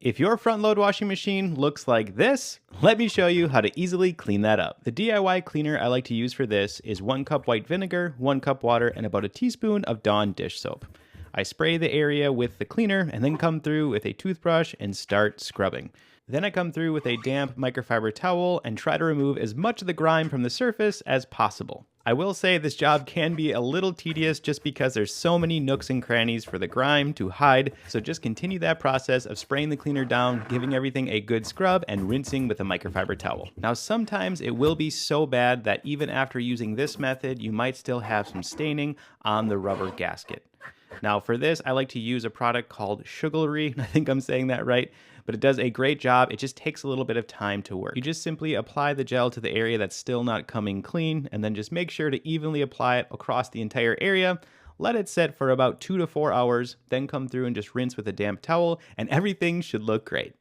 If your front load washing machine looks like this, let me show you how to easily clean that up. The DIY cleaner I like to use for this is 1 cup white vinegar, 1 cup water, and about a teaspoon of Dawn dish soap. I spray the area with the cleaner and then come through with a toothbrush and start scrubbing. Then I come through with a damp microfiber towel and try to remove as much of the grime from the surface as possible. I will say this job can be a little tedious just because there's so many nooks and crannies for the grime to hide, so just continue that process of spraying the cleaner down, giving everything a good scrub, and rinsing with a microfiber towel. Now sometimes it will be so bad that even after using this method, you might still have some staining on the rubber gasket. Now for this, I like to use a product called Sugarly. I think I'm saying that right, but it does a great job. It just takes a little bit of time to work. You just simply apply the gel to the area that's still not coming clean, and then just make sure to evenly apply it across the entire area. Let it set for about 2 to 4 hours, then come through and just rinse with a damp towel, and everything should look great.